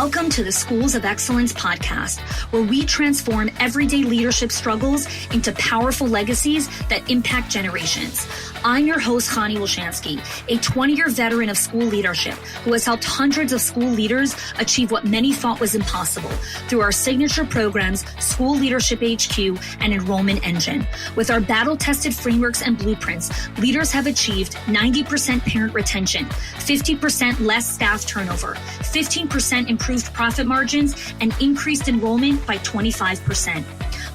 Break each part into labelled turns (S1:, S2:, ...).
S1: Welcome to the Schools of Excellence podcast, where we transform everyday leadership struggles into powerful legacies that impact generations. I'm your host, Chani Wilshansky, a 20-year veteran of school leadership who has helped hundreds of school leaders achieve what many thought was impossible through our signature programs, School Leadership HQ and Enrollment Engine. With our battle-tested frameworks and blueprints, leaders have achieved 90% parent retention, 50% less staff turnover, 15% improved profit margins, and increased enrollment by 25%.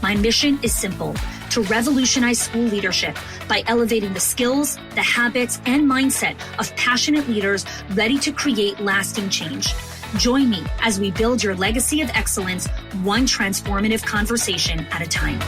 S1: My mission is simple: to revolutionize school leadership by elevating the skills, the habits, and mindset of passionate leaders ready to create lasting change. Join me as we build your legacy of excellence, one transformative conversation at a time.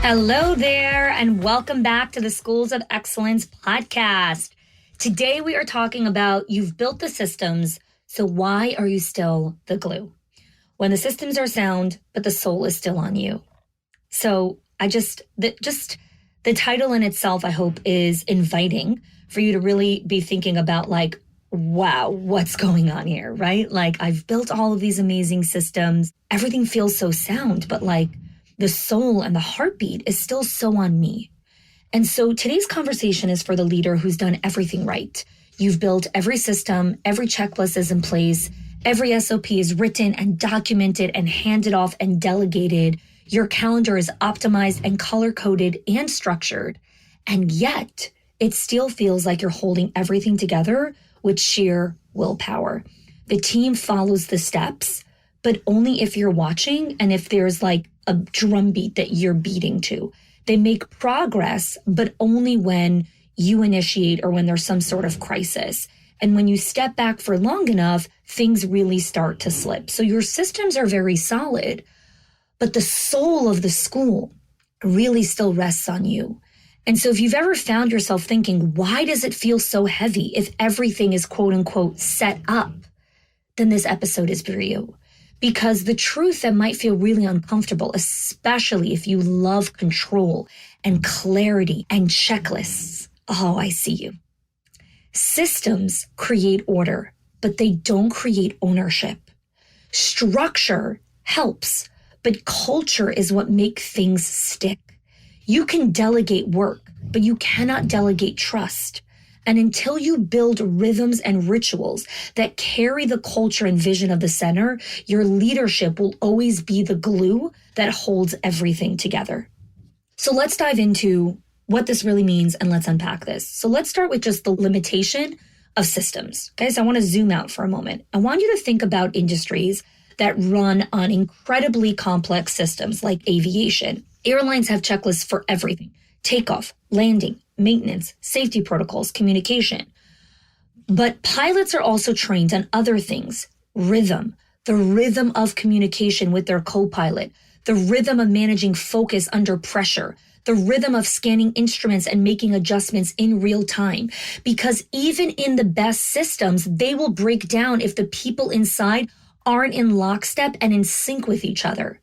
S1: Hello there, and welcome back to the Schools of Excellence podcast. Today we are talking about you've built the systems, so why are you still the glue? When the systems are sound, but the soul is still on you. So the title in itself, I hope, is inviting for you to really be thinking about like, wow, what's going on here, right? Like, I've built all of these amazing systems. Everything feels so sound, but like the soul and the heartbeat is still so on me. And so today's conversation is for the leader who's done everything right. You've built every system, every checklist is in place, every SOP is written and documented and handed off and delegated. Your calendar is optimized and color-coded and structured. And yet, it still feels like you're holding everything together with sheer willpower. The team follows the steps, but only if you're watching and if there's like a drumbeat that you're beating to. They make progress, but only when you initiate or when there's some sort of crisis. And when you step back for long enough, things really start to slip. So your systems are very solid, but the soul of the school really still rests on you. And so if you've ever found yourself thinking, why does it feel so heavy if everything is quote unquote set up, then this episode is for you. Because the truth that might feel really uncomfortable, especially if you love control and clarity and checklists. Oh, I see you. Systems create order, but they don't create ownership. Structure helps, but culture is what makes things stick. You can delegate work, but you cannot delegate trust. And until you build rhythms and rituals that carry the culture and vision of the center, your leadership will always be the glue that holds everything together. So let's dive into what this really means and let's unpack this. So let's start with just the limitation of systems. Okay, so I want to zoom out for a moment. I want you to think about industries that run on incredibly complex systems like aviation. Airlines have checklists for everything: takeoff, landing, maintenance, safety protocols, communication. But pilots are also trained on other things: rhythm, the rhythm of communication with their co-pilot, the rhythm of managing focus under pressure, the rhythm of scanning instruments and making adjustments in real time. Because even in the best systems, they will break down if the people inside aren't in lockstep and in sync with each other.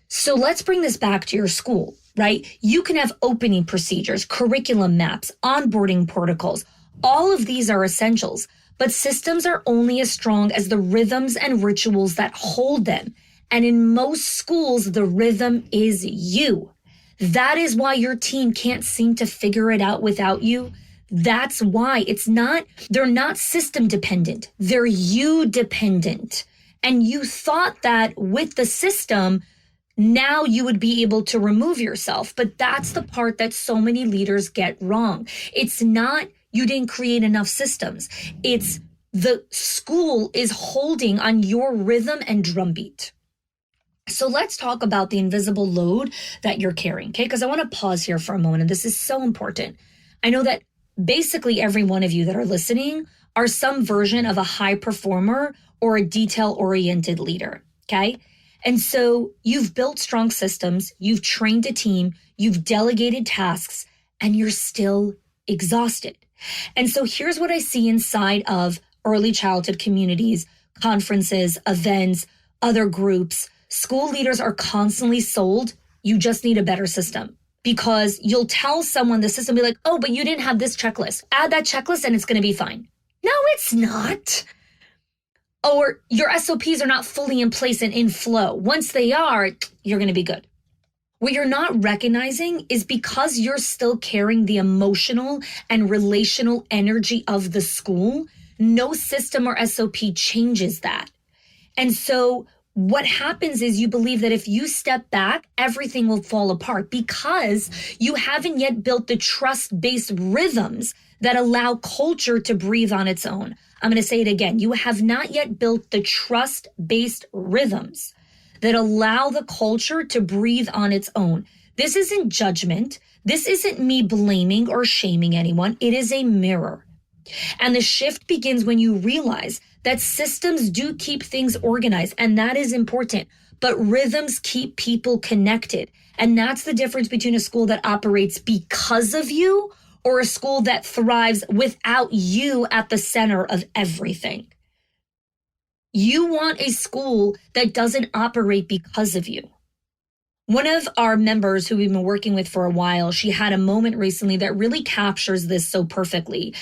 S1: So let's bring this back to your school, right? You can have opening procedures, curriculum maps, onboarding protocols. All of these are essentials, but systems are only as strong as the rhythms and rituals that hold them. And in most schools, the rhythm is you. That is why your team can't seem to figure it out without you. That's why they're not system dependent. They're you dependent. And you thought that with the system, now you would be able to remove yourself. But that's the part that so many leaders get wrong. It's not you didn't create enough systems. It's the school is holding on your rhythm and drumbeat. So let's talk about the invisible load that you're carrying, okay? Because I want to pause here for a moment, and this is so important. I know that basically every one of you that are listening are some version of a high performer or a detail-oriented leader, okay? And so you've built strong systems, you've trained a team, you've delegated tasks, and you're still exhausted. And so here's what I see inside of early childhood communities, conferences, events, other groups. School leaders are constantly sold, you just need a better system. because you'll tell someone the system, be like, oh, but you didn't have this checklist. Add that checklist and it's going to be fine. No, it's not. Or your SOPs are not fully in place and in flow. Once they are, you're going to be good. What you're not recognizing is because you're still carrying the emotional and relational energy of the school, no system or SOP changes that. And so what happens is you believe that if you step back, everything will fall apart because you haven't yet built the trust-based rhythms that allow culture to breathe on its own. I'm going to say it again. You have not yet built the trust-based rhythms that allow the culture to breathe on its own. This isn't judgment. This isn't me blaming or shaming anyone. It is a mirror. And the shift begins when you realize that systems do keep things organized, and that is important. But rhythms keep people connected. And that's the difference between a school that operates because of you or a school that thrives without you at the center of everything. You want a school that doesn't operate because of you. One of our members who we've been working with for a while, she had a moment recently that really captures this so perfectly.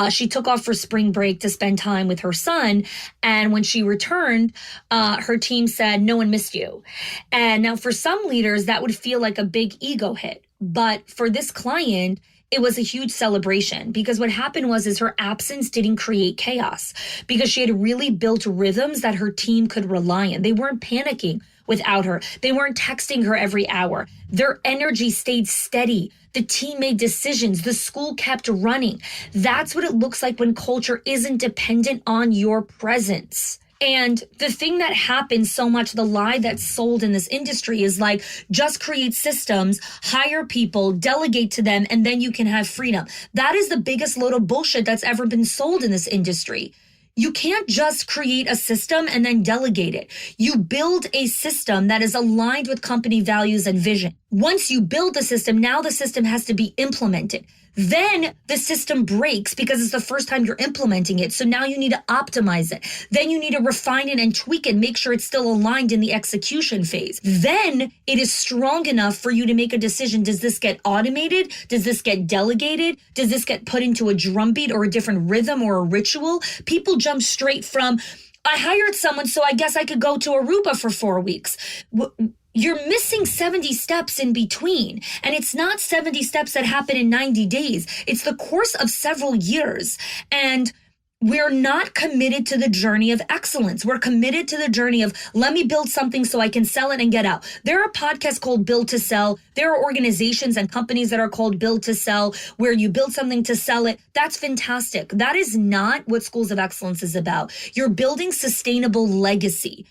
S1: She took off for spring break to spend time with her son. And when she returned, her team said, no one missed you. And now for some leaders, that would feel like a big ego hit. But for this client, it was a huge celebration because what happened is her absence didn't create chaos because she had really built rhythms that her team could rely on. They weren't panicking without her. They weren't texting her every hour. Their energy stayed steady. The team made decisions. The school kept running. That's what it looks like when culture isn't dependent on your presence. And the thing that happens so much, the lie that's sold in this industry is like, just create systems, hire people, delegate to them, and then you can have freedom. That is the biggest load of bullshit that's ever been sold in this industry. You can't just create a system and then delegate it. You build a system that is aligned with company values and vision. Once you build the system, now the system has to be implemented. Then the system breaks because it's the first time you're implementing it. So now you need to optimize it. Then you need to refine it and tweak it, make sure it's still aligned in the execution phase. Then it is strong enough for you to make a decision. Does this get automated? Does this get delegated? Does this get put into a drumbeat or a different rhythm or a ritual? People jump straight from, I hired someone, so I guess I could go to Aruba for 4 weeks. You're missing 70 steps in between. And it's not 70 steps that happen in 90 days. It's the course of several years. And we're not committed to the journey of excellence. We're committed to the journey of, let me build something so I can sell it and get out. There are podcasts called Build to Sell. There are organizations and companies that are called Build to Sell, where you build something to sell it. That's fantastic. That is not what Schools of Excellence is about. You're building sustainable legacy.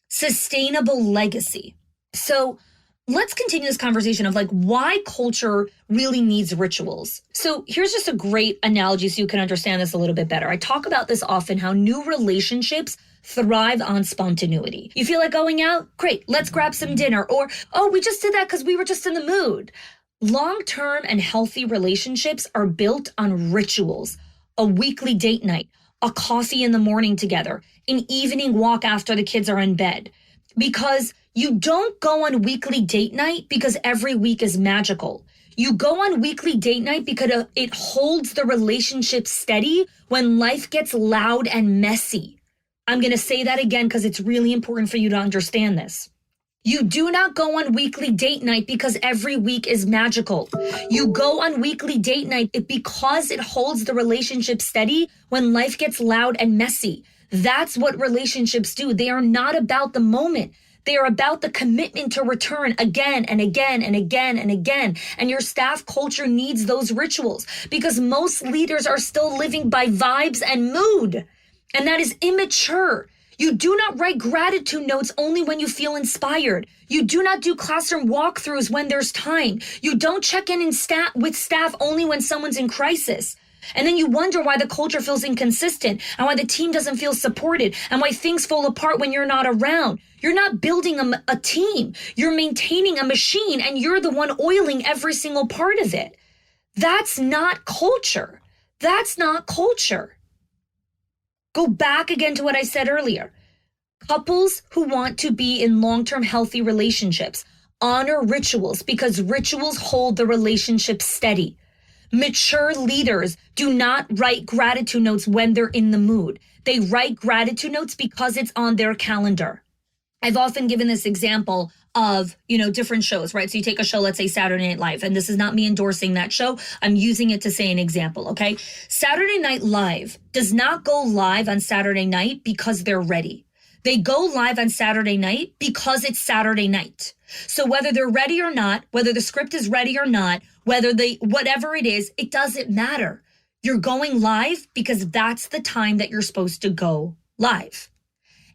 S1: Sustainable legacy. So let's continue this conversation of like why culture really needs rituals. So here's just a great analogy so you can understand this a little bit better. I talk about this often, how new relationships thrive on spontaneity. You feel like going out? Great, let's grab some dinner. Or, oh, we just did that because we were just in the mood. Long-term and healthy relationships are built on rituals, a weekly date night, a coffee in the morning together, an evening walk after the kids are in bed. Because you don't go on weekly date night because every week is magical. You go on weekly date night because it holds the relationship steady when life gets loud and messy. I'm going to say that again because it's really important for you to understand this. You do not go on weekly date night because every week is magical. You go on weekly date night because it holds the relationship steady when life gets loud and messy. That's what relationships do. They are not about the moment. They are about the commitment to return again and again and again and again. And your staff culture needs those rituals because most leaders are still living by vibes and mood. And that is immature. You do not write gratitude notes only when you feel inspired. You do not do classroom walkthroughs when there's time. You don't check in with staff only when someone's in crisis. And then you wonder why the culture feels inconsistent and why the team doesn't feel supported and why things fall apart when you're not around. You're not building a team. You're maintaining a machine and you're the one oiling every single part of it. That's not culture. That's not culture. Go back again to what I said earlier. Couples who want to be in long-term healthy relationships Honor rituals because rituals hold the relationship steady. Mature leaders do not write gratitude notes when they're in the mood. They write gratitude notes because it's on their calendar. I've often given this example of, different shows, right? So you take a show, let's say Saturday Night Live, and this is not me endorsing that show. I'm using it to say an example, okay? Saturday Night Live does not go live on Saturday night because they're ready. They go live on Saturday night because it's Saturday night. So whether they're ready or not, whether the script is ready or not, whatever it is, it doesn't matter. You're going live because that's the time that you're supposed to go live.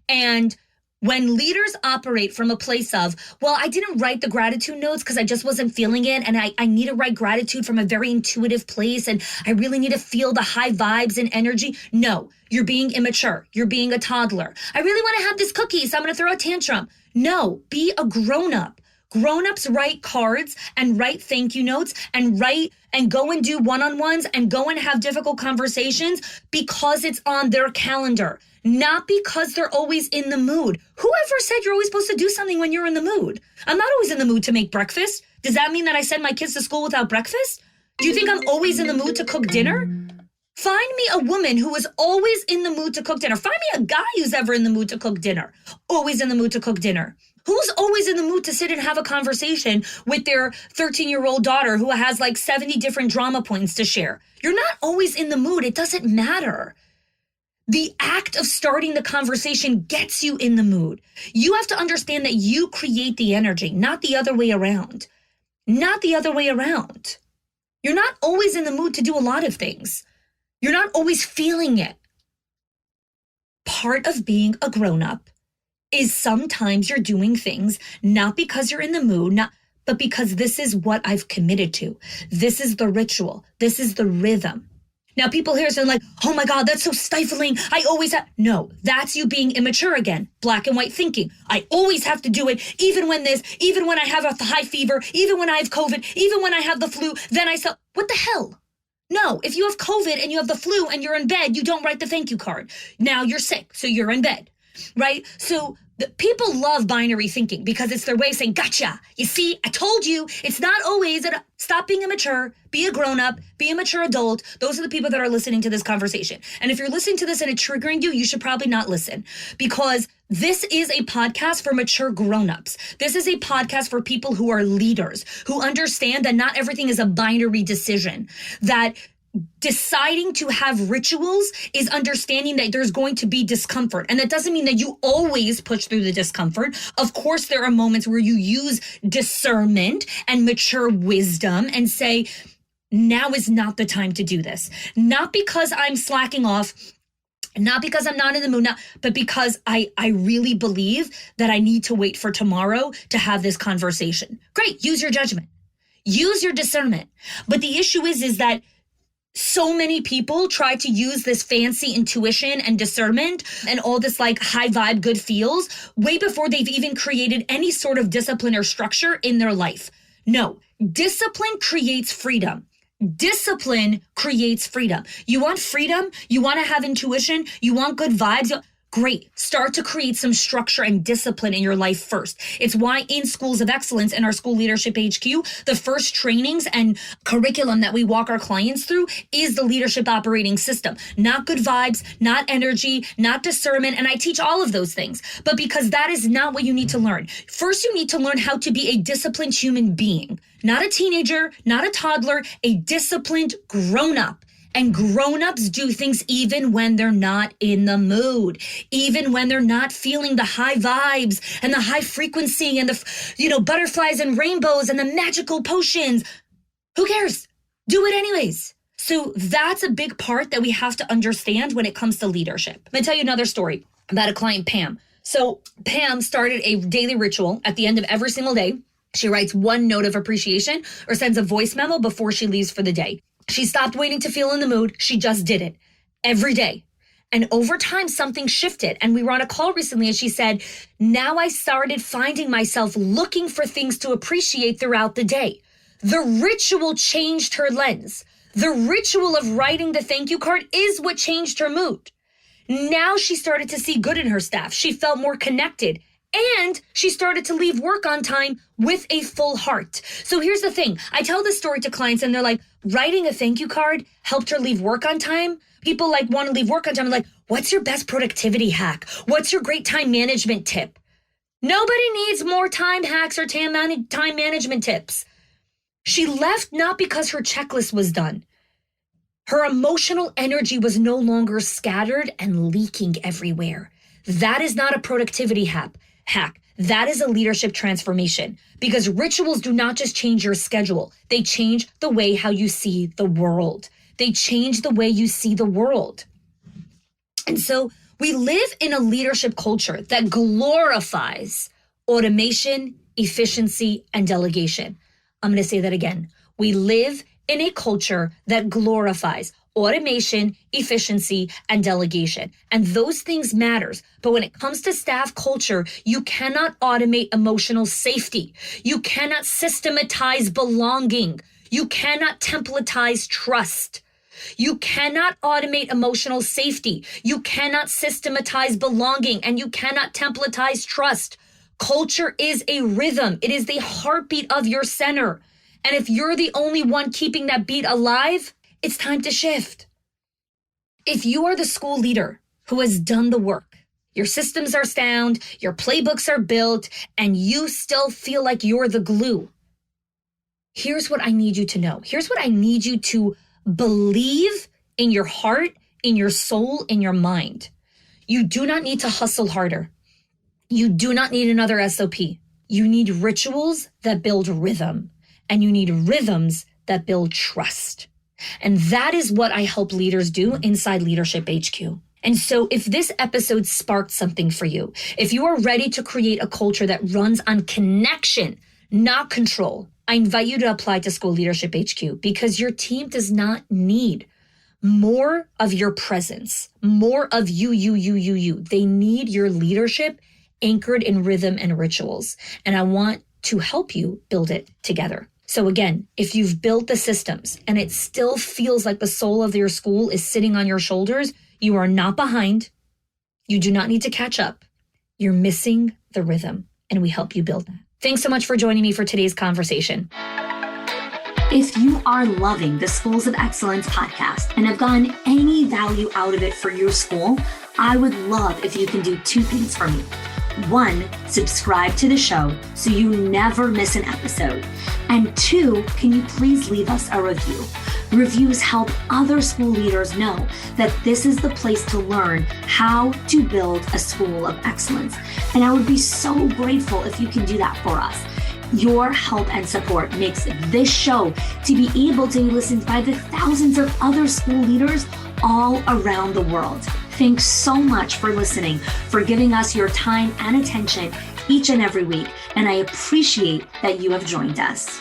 S1: And when leaders operate from a place of, well, I didn't write the gratitude notes because I just wasn't feeling it. And I need to write gratitude from a very intuitive place. And I really need to feel the high vibes and energy. No, you're being immature. You're being a toddler. I really want to have this cookie, so I'm going to throw a tantrum. No, be a grown-up. Grown-ups write cards and write thank you notes and write and go and do one-on-ones and go and have difficult conversations because it's on their calendar, not because they're always in the mood. Whoever said you're always supposed to do something when you're in the mood? I'm not always in the mood to make breakfast. Does that mean that I send my kids to school without breakfast? Do you think I'm always in the mood to cook dinner? Find me a woman who is always in the mood to cook dinner. Find me a guy who's ever in the mood to cook dinner. Always in the mood to cook dinner. Who's always in the mood to sit and have a conversation with their 13-year-old daughter who has like 70 different drama points to share? You're not always in the mood. It doesn't matter. The act of starting the conversation gets you in the mood. You have to understand that you create the energy, not the other way around. Not the other way around. You're not always in the mood to do a lot of things. You're not always feeling it. Part of being a grown-up is sometimes you're doing things not because you're in the mood, but because this is what I've committed to. This is the ritual. This is the rhythm. Now people here are like, oh my God, that's so stifling. I always have. No, that's you being immature again. Black and white thinking. I always have to do it, even when I have a high fever, even when I have COVID, even when I have the flu, then what the hell? No, if you have COVID and you have the flu and you're in bed, you don't write the thank you card. Now you're sick, so you're in bed, right? So people love binary thinking because it's their way of saying, gotcha. You see, I told you, it's not always. Stop being immature, be a grown-up, be a mature adult. Those are the people that are listening to this conversation. And if you're listening to this and it's triggering you, you should probably not listen because this is a podcast for mature grown-ups. This is a podcast for people who are leaders, who understand that not everything is a binary decision, that deciding to have rituals is understanding that there's going to be discomfort. And that doesn't mean that you always push through the discomfort. Of course, there are moments where you use discernment and mature wisdom and say, now is not the time to do this. Not because I'm slacking off, not because I'm not in the mood, but because I really believe that I need to wait for tomorrow to have this conversation. Great, use your judgment. Use your discernment. But the issue is that so many people try to use this fancy intuition and discernment and all this like high vibe, good feels way before they've even created any sort of discipline or structure in their life. No, discipline creates freedom. Discipline creates freedom. You want freedom? You want to have intuition? You want good vibes? Great. Start to create some structure and discipline in your life first. It's why in Schools of Excellence in our School Leadership HQ, the first trainings and curriculum that we walk our clients through is the leadership operating system. Not good vibes, not energy, not discernment. And I teach all of those things. But because that is not what you need to learn. First, you need to learn how to be a disciplined human being. Not a teenager, not a toddler, a disciplined grown-up. And grown-ups do things even when they're not in the mood, even when they're not feeling the high vibes and the high frequency and the, butterflies and rainbows and the magical potions. Who cares? Do it anyways. So that's a big part that we have to understand when it comes to leadership. I'm going to tell you another story about a client, Pam. So Pam started a daily ritual at the end of every single day. She writes one note of appreciation or sends a voice memo before she leaves for the day. She stopped waiting to feel in the mood. She just did it every day. And over time, something shifted. And we were on a call recently and she said, now I started finding myself looking for things to appreciate throughout the day. The ritual changed her lens. The ritual of writing the thank you card is what changed her mood. Now she started to see good in her staff. She felt more connected And she started to leave work on time with a full heart. So here's the thing. I tell this story to clients and they're like, writing a thank you card helped her leave work on time. People like want to leave work on time. I'm like, what's your best productivity hack? What's your great time management tip? Nobody needs more time hacks or time management tips. She left not because her checklist was done. Her emotional energy was no longer scattered and leaking everywhere. That is not a productivity hack. That is a leadership transformation, because rituals do not just change your schedule. They change the way how you see the world. They change the way you see the world. And so we live in a leadership culture that glorifies automation, efficiency, and delegation. I'm going to say that again. We live in a culture that glorifies automation, efficiency, and delegation. And those things matters. But when it comes to staff culture, you cannot automate emotional safety. You cannot systematize belonging. You cannot templatize trust. You cannot automate emotional safety. You cannot systematize belonging, and you cannot templatize trust. Culture is a rhythm. It is the heartbeat of your center. And if you're the only one keeping that beat alive, it's time to shift. If you are the school leader who has done the work, your systems are sound, your playbooks are built, and you still feel like you're the glue, here's what I need you to know. Here's what I need you to believe in your heart, in your soul, in your mind. You do not need to hustle harder. You do not need another SOP. You need rituals that build rhythm, and you need rhythms that build trust. And that is what I help leaders do inside Leadership HQ. And so if this episode sparked something for you, if you are ready to create a culture that runs on connection, not control, I invite you to apply to School Leadership HQ, because your team does not need more of your presence, more of you. They need your leadership anchored in rhythm and rituals. And I want to help you build it together. So again, if you've built the systems and it still feels like the soul of your school is sitting on your shoulders, you are not behind. You do not need to catch up. You're missing the rhythm, and we help you build that. Thanks so much for joining me for today's conversation.
S2: If you are loving the Schools of Excellence podcast and have gotten any value out of it for your school, I would love if you can do two things for me. One, subscribe to the show so you never miss an episode. And two, can you please leave us a review? Reviews help other school leaders know that this is the place to learn how to build a school of excellence. And I would be so grateful if you can do that for us. Your help and support makes this show to be able to be listened by the thousands of other school leaders all around the world. Thanks so much for listening, for giving us your time and attention each and every week. And I appreciate that you have joined us.